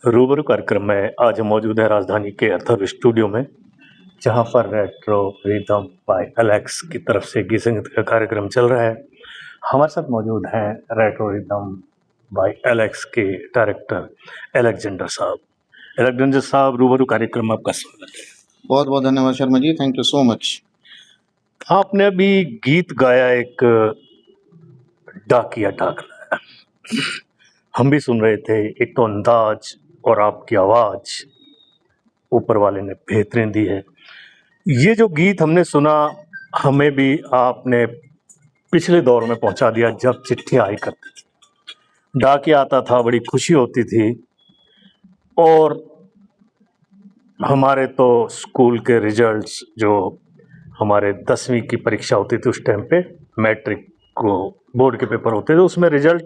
रूबरू कार्यक्रम में आज हम मौजूद है राजधानी के अथर्व स्टूडियो में, जहाँ पर रेट्रो रिदम बाय एलेक्स की तरफ से गीत संगीत का कार्यक्रम चल रहा है। हमारे साथ मौजूद हैं रेट्रो रिदम बाय एलेक्स के डायरेक्टर एलेक्जेंडर साहब। एलेक्जेंडर साहब, रूबरू कार्यक्रम में आपका स्वागत है। बहुत बहुत धन्यवाद Sharma ji, thank you so much. आपने अभी गीत गाया, एक डाकिया डाक लाया। हम भी सुन रहे थे। एक तो अंदाज और आपकी आवाज ऊपर वाले ने बेहतरीन दी है। ये जो गीत हमने सुना, हमें भी आपने पिछले दौर में पहुंचा दिया जब चिट्ठी आई करती थी, डाकिया आता था, बड़ी खुशी होती थी। और हमारे तो स्कूल के रिजल्ट्स, जो हमारे 10वीं की परीक्षा होती थी उस टाइम पे, मैट्रिक को बोर्ड के पेपर होते थे, उसमें रिजल्ट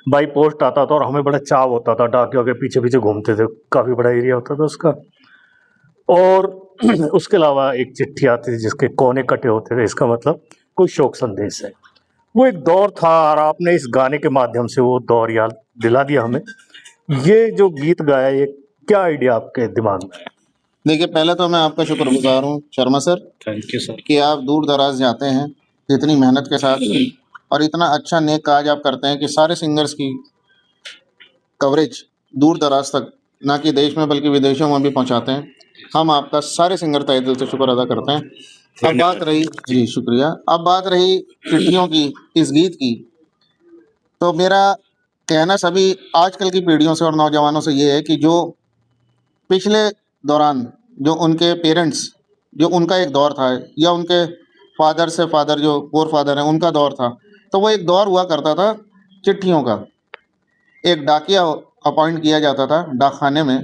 बाई पोस्ट आता था और हमें बड़ा चाव होता था, डाकियों के पीछे पीछे घूमते थे। काफ़ी बड़ा एरिया होता था उसका। और उसके अलावा एक चिट्ठी आती थी जिसके कोने कटे होते थे, इसका मतलब कोई शोक संदेश है। वो एक दौर था और आपने इस गाने के माध्यम से वो दौर याद दिला दिया हमें। ये जो गीत गाया, ये क्या आइडिया आपके दिमाग में है? देखिए, पहले तो मैं आपका शुक्रगुजार हूँ Sharma sir, thank you sir. कि आप दूर दराज जाते हैं इतनी मेहनत के साथ और इतना अच्छा नेक काज आप करते हैं कि सारे सिंगर्स की कवरेज दूर दराज तक, ना कि देश में बल्कि विदेशों में भी पहुंचाते हैं। हम आपका सारे सिंगर तहे दिल से शुक्र अदा करते हैं। अब बात रही जी, शुक्रिया। अब बात रही चिट्ठियों की, इस गीत की, तो मेरा कहना सभी आजकल की पीढ़ियों से और नौजवानों से ये है कि जो पिछले दौरान जो उनके पेरेंट्स, जो उनका एक दौर था, या उनके फादर से फादर जो फोर फादर हैं उनका दौर था, तो वो एक दौर हुआ करता था चिट्ठियों का। एक डाकिया अपॉइंट किया जाता था डाकखाने में,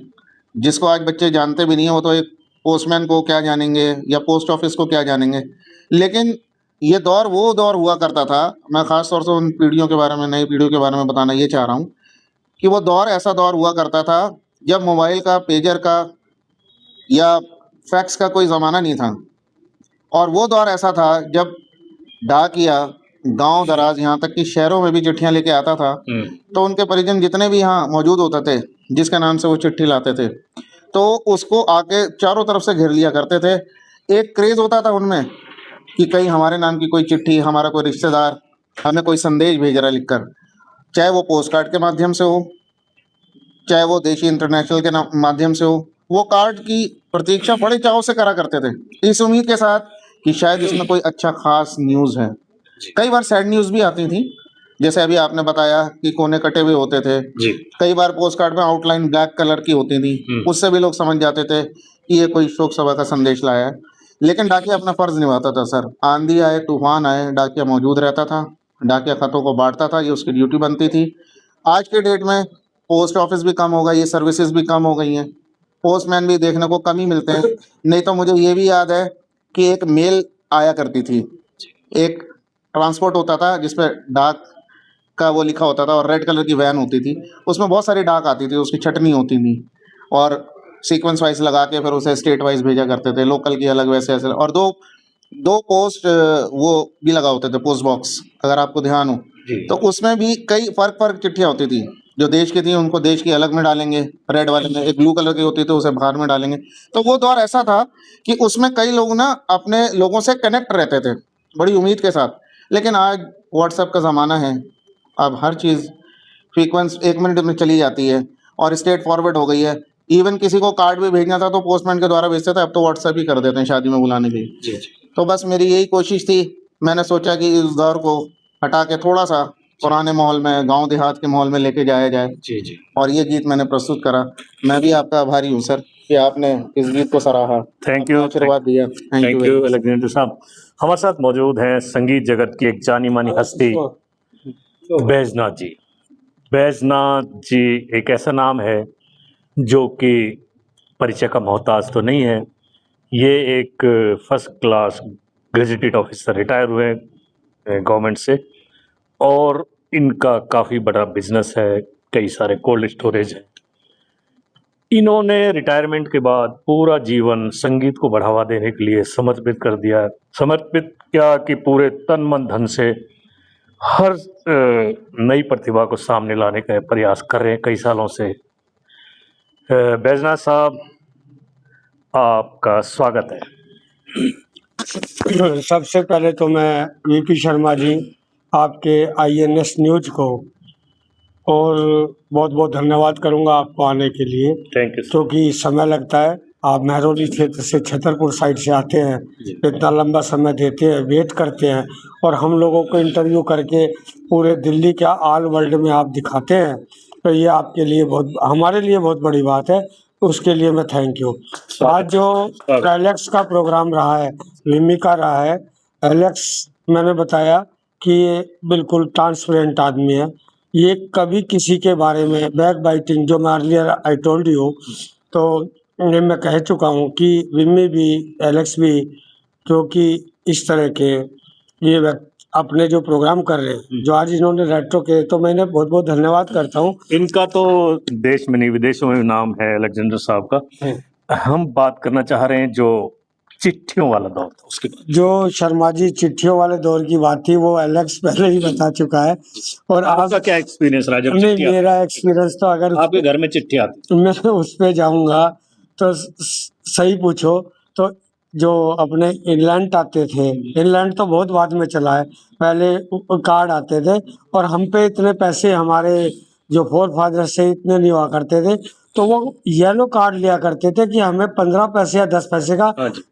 जिसको आज बच्चे जानते भी नहीं हैं। वो तो एक पोस्टमैन को क्या जानेंगे या पोस्ट ऑफिस को क्या जानेंगे। लेकिन ये दौर वो दौर हुआ करता था। मैं ख़ास तौर से उन पीढ़ियों के बारे में, नई पीढ़ियों के बारे में बताना ये चाह रहा हूँ कि वो दौर ऐसा दौर हुआ करता था जब मोबाइल का, पेजर का या फैक्स का कोई ज़माना नहीं था। और वो दौर ऐसा था जब डाकिया गांव दराज, यहाँ तक कि शहरों में भी चिट्ठियां लेके आता था। तो उनके परिजन जितने भी यहाँ मौजूद होते थे, जिसके नाम से वो चिट्ठी लाते थे, तो उसको आके चारों तरफ से घेर लिया करते थे। एक क्रेज़ होता था उनमें कि कहीं हमारे नाम की कोई चिट्ठी, हमारा कोई रिश्तेदार हमें कोई संदेश भेज रहा है लिखकर, चाहे वो पोस्ट कार्ड के माध्यम से हो, चाहे वो देशी इंटरनेशनल के माध्यम से हो। वो कार्ड की प्रतीक्षा बड़े चाव से करा करते थे, इस उम्मीद के साथ कि शायद इसमें कोई अच्छा खास न्यूज़ है। कई बार सैड न्यूज़ भी आती थी, जैसे अभी आपने बताया कि कोने कटे हुए होते थे। कई बार पोस्ट कार्ड में आउटलाइन ब्लैक कलर की होती थी, उससे भी लोग समझ जाते थे कि ये कोई शोक सभा का संदेश लाया है। लेकिन डाकिया अपना फर्ज निभाता था सर। आंधी आए, तूफान आए, डाकिया मौजूद रहता था। डाकिया खतों को बांटता था, ये उसकी ड्यूटी बनती थी। आज के डेट में पोस्ट ऑफिस भी कम हो गई है, सर्विसेज भी कम हो गई हैं, पोस्टमैन भी देखने को कम ही मिलते हैं। नहीं तो मुझे ये भी याद है कि एक मेल आया करती थी, एक ट्रांसपोर्ट होता था जिसपे डाक का वो लिखा होता था और रेड कलर की वैन होती थी। उसमें बहुत सारी डाक आती थी, उसकी छटनी होती थी और सीक्वेंस वाइज लगा के फिर उसे स्टेट वाइज भेजा करते थे। लोकल की अलग, वैसे ऐसे। और दो दो पोस्ट वो भी लगा होते थे, पोस्ट बॉक्स, अगर आपको ध्यान हो। तो उसमें भी कई फर्क चिट्ठियाँ होती थी। जो देश की थी उनको देश की अलग में डालेंगे, रेड वाले में। एक ब्लू कलर की होती थी, उसे बाहर में डालेंगे। तो वो दौर ऐसा था कि उसमें कई लोग ना अपने लोगों से कनेक्ट रहते थे बड़ी उम्मीद के साथ। लेकिन आज व्हाट्सएप का ज़माना है, अब हर चीज़ फ्रीक्वेंस 1 मिनट में चली जाती है और स्टेट फॉरवर्ड हो गई है। इवन किसी को कार्ड भी भेजना था तो पोस्टमैन के द्वारा भेजते थे, अब तो व्हाट्सएप ही कर देते हैं शादी में बुलाने के लिए। तो बस मेरी यही कोशिश थी। मैंने सोचा कि इस दौर को हटा के थोड़ा सा पुराने माहौल में, गांव देहात के माहौल में लेके जाया जाए। और ये गीत मैंने प्रस्तुत करा। मैं भी आपका आभारी हूँ सर कि आपने इस गीत को सराहा, थैंक यू, आशीर्वाद दिया। थैंक यू एलेक्जेंडर साहब। हमारे साथ मौजूद हैं संगीत जगत की एक जानी मानी हस्ती, बैजनाथ जी। बैजनाथ जी एक ऐसा नाम है जो कि परिचय का मोहताज तो नहीं है। ये एक first class gazetted officer, retire हुए हैं गवर्नमेंट से, और इनका काफ़ी बड़ा बिजनेस है, कई सारे कोल्ड स्टोरेज हैं। इन्होंने रिटायरमेंट के बाद पूरा जीवन संगीत को बढ़ावा देने के लिए समर्पित कर दिया। समर्पित क्या कि पूरे तन मन धन से हर नई प्रतिभा को सामने लाने का प्रयास कर रहे हैं कई सालों से। बैजनाथ साहब, आपका स्वागत है। सबसे पहले तो मैं वीपी शर्मा जी, आपके INS न्यूज को और बहुत बहुत धन्यवाद करूंगा आपको आने के लिए, थैंक यू। क्योंकि समय लगता है। आप महरौली क्षेत्र से छतरपुर साइड से आते हैं, इतना लंबा समय देते हैं, वेट करते हैं और हम लोगों को इंटरव्यू करके पूरे दिल्ली क्या ऑल वर्ल्ड में आप दिखाते हैं, तो ये आपके लिए बहुत, हमारे लिए बहुत बड़ी बात है। उसके लिए मैं थैंक यू। आज जो एलेक्स का प्रोग्राम रहा है, विमी का रहा है, एलेक्स मैंने बताया कि ये बिल्कुल ट्रांसपेरेंट आदमी है। ये कभी किसी के बारे में बैक बाइटिंग, जो मैं अर्लियर आई टोल्ड यू, तो ये मैं कह चुका हूँ कि विमी भी, एलेक्स भी, क्योंकि इस तरह के ये अपने जो प्रोग्राम कर रहे हैं, जो आज इन्होंने रेट्रो के, तो मैंने बहुत बहुत धन्यवाद करता हूँ। इनका तो देश में नहीं विदेशों में भी नाम है, अलेक्जेंडर साहब का। हम बात करना चाह रहे हैं जो चिट्ठियों वाला दौर था उसके बाद। जो शर्मा जी चिट्ठियों वाले दौर की बात थी, वो एलेक्स पहले ही बता चुका है। और आपका क्या एक्सपीरियंस रहा जब नहीं, चिट्ठी मेरा एक्सपीरियंस तो अगर आपके घर में चिट्ठी आती? मैं उस पे जाऊंगा तो सही पूछो तो जो अपने इंग्लैंड आते थे, इंग्लैंड तो बहुत बाद में चला है, पहले कार्ड आते थे और हम पे इतने पैसे, हमारे जो फोर फादर से इतने नहीं हुआ करते थे, तो वो येलो कार्ड लिया करते थे कि हमें 15 पैसे या 10 पैसे का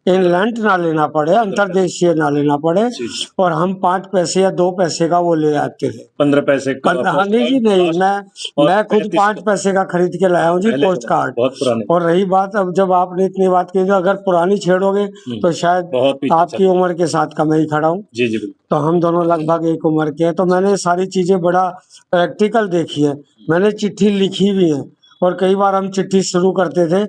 इंग्लैंड ना लेना पड़े, अंतरदेशीय ना लेना पड़े, और हम 5 पैसे या 2 पैसे का वो ले आते थे। 15 पैसे का? नहीं जी नहीं, मैं खुद 5 पैसे का खरीद के लाया हूँ जी, पोस्ट कार्ड। बहुत पुराने। और रही बात, अब जब आपने इतनी बात की, तो अगर पुरानी छेड़ोगे तो शायद आपकी उम्र के साथ का मैं ही खड़ा हूँ। जी जी, तो हम दोनों लगभग एक उम्र के हैं, तो मैंने सारी चीजें बड़ा प्रैक्टिकल देखी है। मैंने चिट्ठी लिखी भी है, और कई बार हम चिट्ठी शुरू करते थे,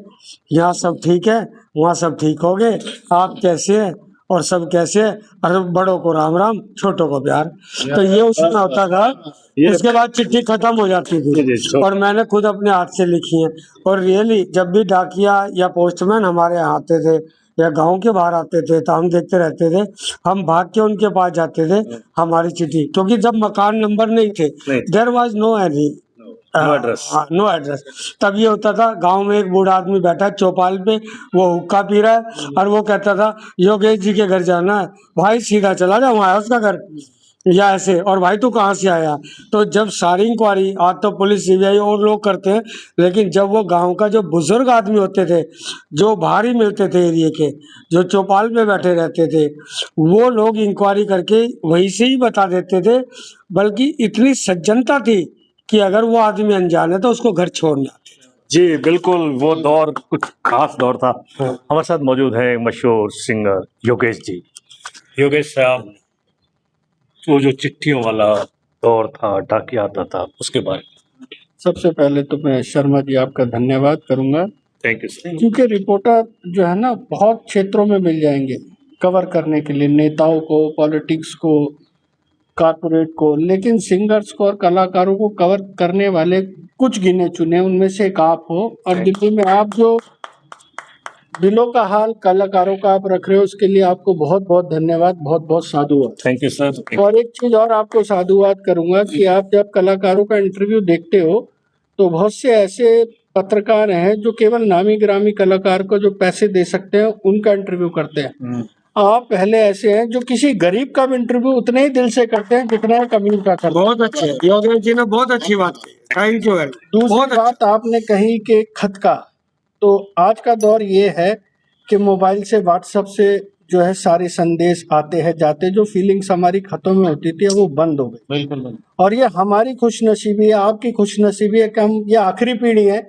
यहाँ सब ठीक है, वहाँ सब ठीक हो गए, आप कैसे हैं और सब कैसे हैं, और बड़ों को राम राम, छोटों को प्यार। तो ये उसमें होता था। उसके बाद चिट्ठी खत्म हो जाती थी, और मैंने खुद अपने हाथ से लिखी है। और रियली जब भी डाकिया या पोस्टमैन हमारे यहाँ आते थे या गांव के बाहर आते थे, तो हम देखते रहते थे, हम भाग के उनके पास जाते थे हमारी चिट्ठी, क्योंकि जब मकान नंबर नहीं थे, there was no any no address. तब ये होता था, गांव में एक बूढ़ा आदमी बैठा है चौपाल पे, वो हुक्का पी रहा है, और वो कहता था योगेश जी के घर जाना है, भाई सीधा चला जा, वहाँ है उसका घर, या ऐसे, और भाई तू कहाँ से आया। तो जब सारी इंक्वायरी, आज तो पुलिस CBI और लोग करते हैं, लेकिन जब वो गांव का जो बुजुर्ग आदमी होते थे, जो बाहर ही मिलते थे एरिया के, जो चौपाल पे बैठे रहते थे, वो लोग इंक्वायरी करके वहीं से ही बता देते थे। बल्कि इतनी सज्जनता थी कि अगर वो आदमी अनजान है तो उसको घर छोड़ना। जी बिल्कुल, वो दौर कुछ खास दौर था। हमारे साथ मौजूद है मशहूर सिंगर योगेश जी। योगेश साहब, वो जो चिट्ठियों वाला दौर था, डाकिया आता था, उसके बारे में। सबसे पहले तो मैं शर्मा जी आपका धन्यवाद करूंगा, थैंक यू सर। क्योंकि रिपोर्टर जो है ना बहुत क्षेत्रों में मिल जाएंगे कवर करने के लिए, नेताओं को, पॉलिटिक्स को, कॉर्पोरेट को, लेकिन सिंगर्स को और कलाकारों को कवर करने वाले कुछ गिने चुने, उनमें से एक आप हो। और दिल्ली में आप जो दिलों का हाल कलाकारों का आप रख रहे हो, उसके लिए आपको बहुत बहुत धन्यवाद, बहुत बहुत साधुवाद। Thank you sir. और एक चीज और आपको साधुवाद करूंगा कि आप जब कलाकारों का इंटरव्यू देखते हो, तो बहुत से ऐसे पत्रकार हैं जो केवल नामी गिरामी कलाकार को जो पैसे दे सकते हैं उनका इंटरव्यू करते हैं। आप पहले ऐसे हैं जो किसी गरीब का भी इंटरव्यू उतने ही दिल से करते हैं जितना एक अमीर का करते हैं। बहुत अच्छे, योगेश जी ने बहुत अच्छी बात की, थैंक यू। दूसरी बात आपने कही कि खत का, तो आज का दौर ये है कि मोबाइल से, व्हाट्सएप से जो है सारे संदेश आते हैं जाते, जो फीलिंग्स हमारी खतों में होती थी वो बंद हो गई। बिल्कुल। और ये हमारी खुशनसीबी है, आपकी खुशनसीबी है कि हम, ये आखिरी पीढ़ी है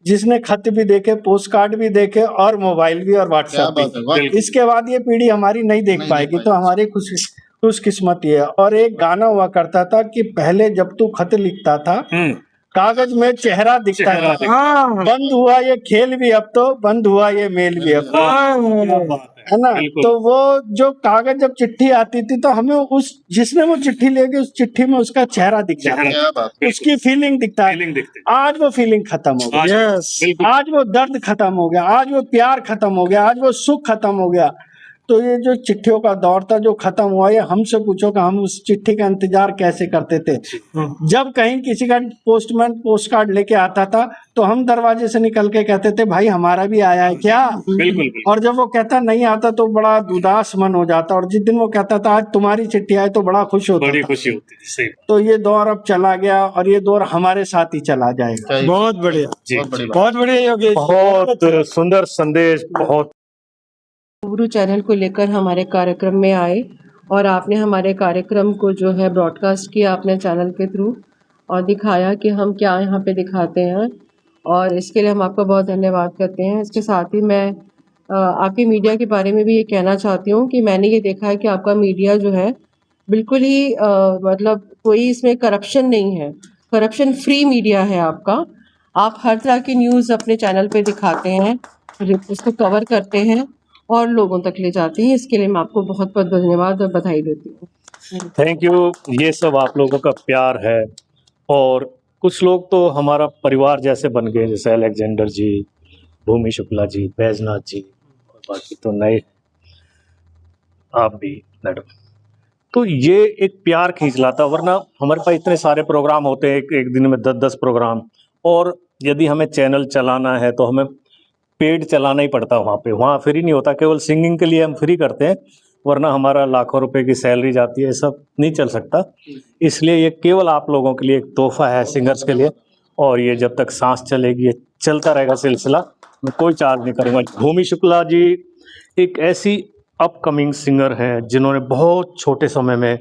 जिसने खत भी देखे, पोस्ट कार्ड भी देखे, और मोबाइल भी और व्हाट्सएप भी। इसके बाद ये पीढ़ी हमारी नहीं देख पाएगी, तो हमारी खुशकिस्मती है। और एक गाना हुआ करता था कि पहले जब तू खत लिखता था कागज में चेहरा दिखता था, बंद हुआ ये खेल भी अब तो, बंद हुआ ये मेल भी अब तो, है ना। तो वो जो कागज, जब चिट्ठी आती थी तो हमें उस, जिसने वो चिट्ठी लेके, उस चिट्ठी में उसका चेहरा दिखता था, उसकी फीलिंग दिखता है। आज वो फीलिंग खत्म हो गई, आज वो दर्द खत्म हो गया, आज वो प्यार खत्म हो गया, आज वो सुख खत्म हो गया। तो ये जो चिट्ठियों का दौर था जो खत्म हुआ, ये हमसे पूछो कि हम उस चिट्ठी का इंतजार कैसे करते थे। जब कहीं किसी का पोस्टमैन पोस्ट कार्ड लेके आता था तो हम दरवाजे से निकल के कहते थे भाई हमारा भी आया है क्या। बिल्कुल और जब वो कहता नहीं आता तो बड़ा उदास मन हो जाता, और जिस दिन वो कहता था आज तुम्हारी चिट्ठी आई तो बड़ा खुश होता बड़ी था। खुशी होती थी। सही तो ये दौर अब चला गया और ये दौर हमारे साथ ही चला जाएगा। बहुत बढ़िया, जी, बहुत बड़ी बात। बहुत बढ़िया योगेश। बहुत सुंदर संदेश, बहुत गुरु चैनल को लेकर हमारे कार्यक्रम में आए और आपने हमारे कार्यक्रम को जो है ब्रॉडकास्ट किया अपने चैनल के थ्रू और दिखाया कि हम क्या यहाँ पे दिखाते हैं, और इसके लिए हम आपका बहुत धन्यवाद करते हैं। इसके साथ ही मैं आपके मीडिया के बारे में भी ये कहना चाहती हूँ कि मैंने ये देखा है कि आपका मीडिया जो है बिल्कुल ही मतलब कोई इसमें करप्शन नहीं है, करप्शन फ्री मीडिया है आपका। आप हर तरह की न्यूज़ अपने चैनल पे दिखाते हैं, उसको कवर करते हैं और लोगों तक ले जाते हैं। इसके लिए मैं आपको बहुत बहुत धन्यवाद और बधाई देती हूँ। Thank you. ये सब आप लोगों का प्यार है, और कुछ लोग तो हमारा परिवार जैसे बन गए, जैसे अलेक्जेंडर जी, भूमि शुक्ला जी, बैजनाथ जी, और बाकी तो नए, आप भी मैडम। तो ये एक प्यार खींच लाता, वरना हमारे पास इतने सारे प्रोग्राम होते हैं, एक दिन में 10-10 प्रोग्राम, और यदि हमें चैनल चलाना है तो हमें पेड चलाना ही पड़ता है। वहाँ फ्री नहीं होता, केवल सिंगिंग के लिए हम फ्री करते हैं, वरना हमारा लाखों रुपए की सैलरी जाती है, सब नहीं चल सकता। इसलिए ये केवल आप लोगों के लिए एक तोहफा है, सिंगर्स के लिए, और ये जब तक सांस चलेगी ये चलता रहेगा सिलसिला, मैं कोई चार्ज नहीं करूँगा। भूमि शुक्ला जी एक ऐसी अपकमिंग सिंगर हैं जिन्होंने बहुत छोटे समय में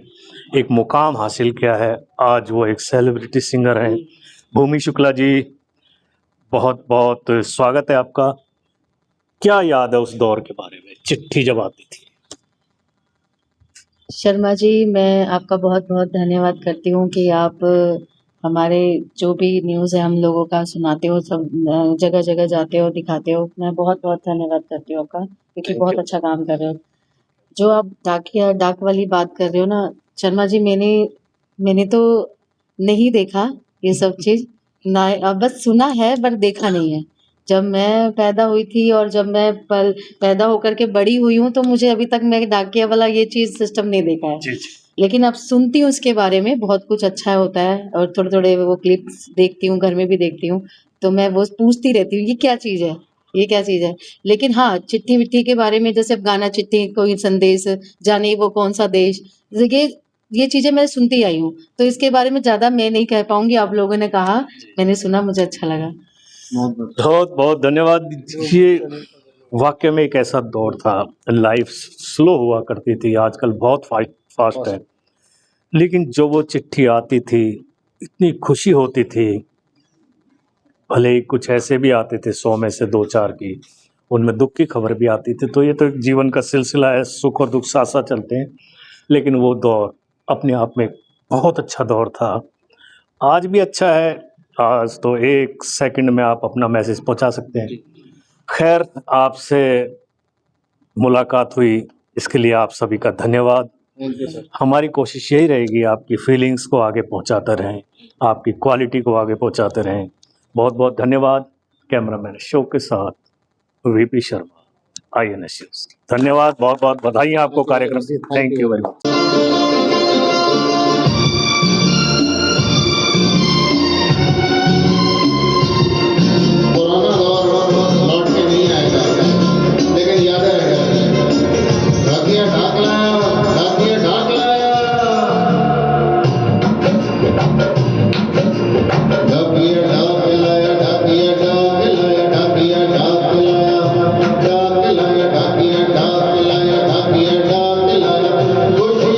एक मुकाम हासिल किया है, आज वो एक सेलिब्रिटी सिंगर हैं। भूमि शुक्ला जी, बहुत बहुत स्वागत है आपका। क्या याद है उस दौर के बारे में, चिट्ठी जब आती थी? शर्मा जी, मैं आपका बहुत बहुत धन्यवाद करती हूँ कि आप हमारे जो भी न्यूज़ है हम लोगों का सुनाते हो, सब जगह जगह जाते हो, दिखाते हो। मैं बहुत बहुत धन्यवाद करती हूँ आपका, क्योंकि बहुत अच्छा काम कर रहे हो। जो आप डाक वाली बात कर रहे हो ना शर्मा जी, मैंने तो नहीं देखा ये सब चीज़ ना, बस सुना है पर देखा नहीं है। जब मैं पैदा हुई थी और जब मैं पैदा होकर के बड़ी हुई हूँ तो मुझे अभी तक मैं डाकिया वाला ये चीज़ सिस्टम नहीं देखा है। जी। लेकिन अब सुनती हूँ उसके बारे में, बहुत कुछ अच्छा होता है, और थोड़े वो क्लिप्स देखती हूँ, घर में भी देखती हूँ, तो मैं वो पूछती रहती हूँ ये क्या चीज़ है, ये क्या चीज़ है। लेकिन हाँ, चिट्ठी विट्ठी के बारे में, जैसे गाना चिट्ठी कोई संदेश, जाने वो कौन सा देश, ये चीज़ें मैं सुनती आई हूँ, तो इसके बारे में ज़्यादा मैं नहीं कह पाऊंगी। आप लोगों ने कहा, मैंने सुना, मुझे अच्छा लगा। बहुत बहुत धन्यवाद। ये वाकई में एक ऐसा दौर था, लाइफ स्लो हुआ करती थी, आजकल बहुत फास्ट है, लेकिन जो वो चिट्ठी आती थी इतनी खुशी होती थी। भले ही कुछ ऐसे भी आते थे 100 में से 2-4 की, उनमें दुख की खबर भी आती थी। तो ये तो जीवन का सिलसिला है, सुख और दुख साथ साथ चलते हैं, लेकिन वो दौर अपने आप में बहुत अच्छा दौर था। आज भी अच्छा है, आज तो 1 सेकंड में आप अपना मैसेज पहुंचा सकते हैं। खैर, आपसे मुलाकात हुई, इसके लिए आप सभी का धन्यवाद। हमारी कोशिश यही रहेगी आपकी फीलिंग्स को आगे पहुंचाते रहें, आपकी क्वालिटी को आगे पहुंचाते रहें। बहुत बहुत धन्यवाद। कैमरामैन अशोक के साथ वीपी शर्मा, INS न्यूज़। धन्यवाद, बहुत बहुत बधाई आपको कार्यक्रम की। Thank you very much. पुराना दौर लौट के नहीं आएगा, लेकिन यादें रह जाएंगी। डाकिया ढाक लाया, डाकिया ढाक लाया, डाकिया ढाक लाया, डाकिया ढाक लाया, डाकिया ढाक लाया, डाक लाया, डाकिया ढाक लाया, डाकिया ढाक लाया। खुशी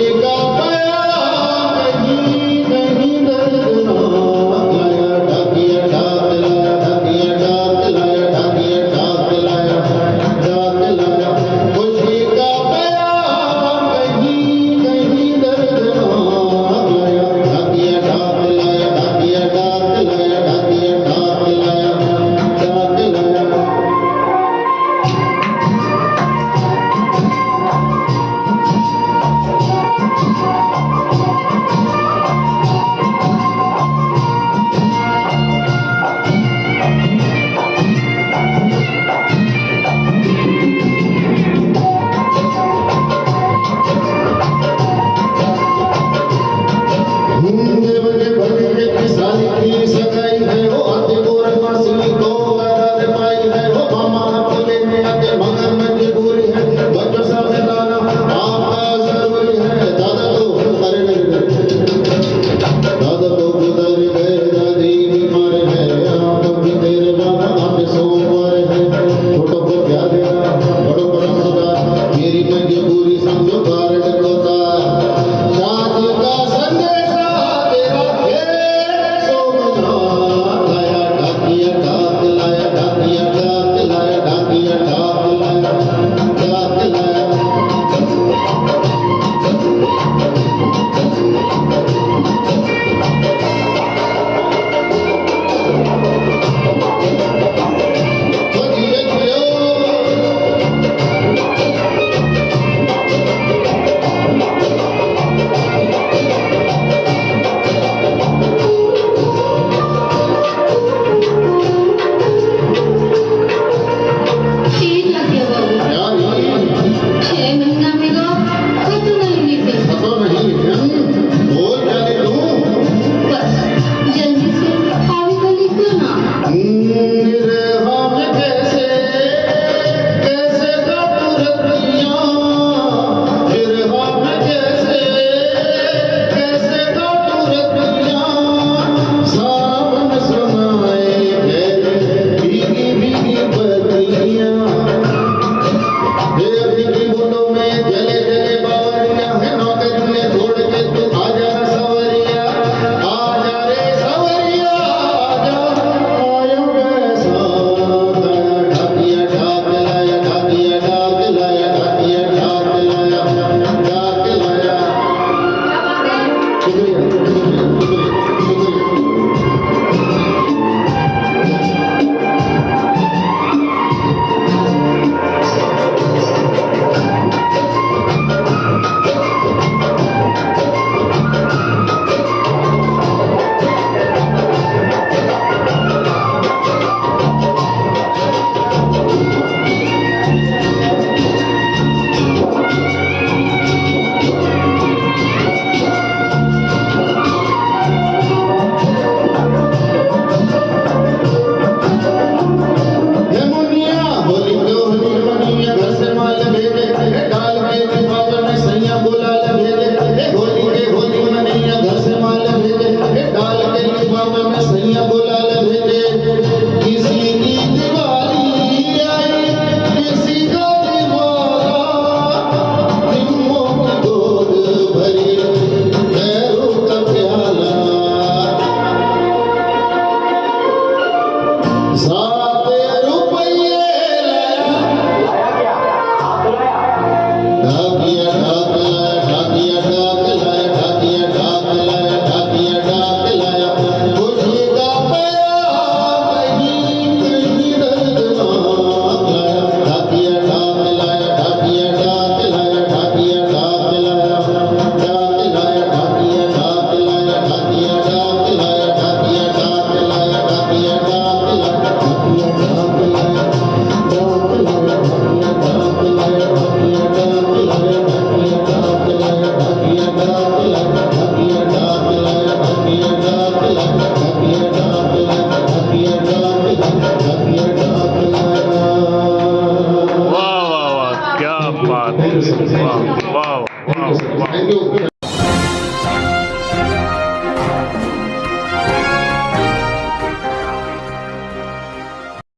ढाकिया